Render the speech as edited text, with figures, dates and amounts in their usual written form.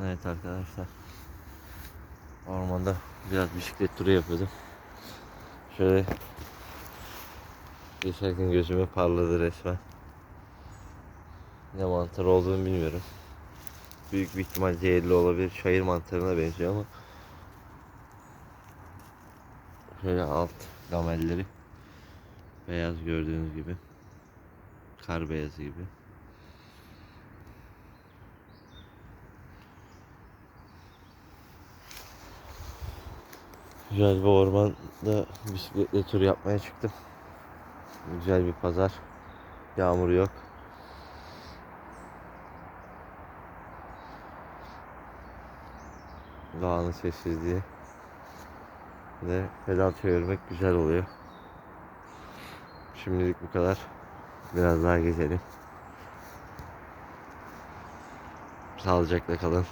Evet arkadaşlar, ormanda biraz bisiklet turu yapıyordum. Şöyle geçerken gözüme parladı resmen. Ne mantar olduğunu bilmiyorum. Büyük bir ihtimal zehirli olabilir. Çayır mantarına benziyor ama şöyle alt lamelleri beyaz, gördüğünüz gibi. Kar beyazı gibi. Güzel bir ormanda bisikletle tur yapmaya çıktım. Güzel bir pazar. Yağmur yok. Doğanın sessizliği ve pedal çevirmek güzel oluyor. Şimdilik bu kadar. Biraz daha gezelim. Sağlıcakla kalın.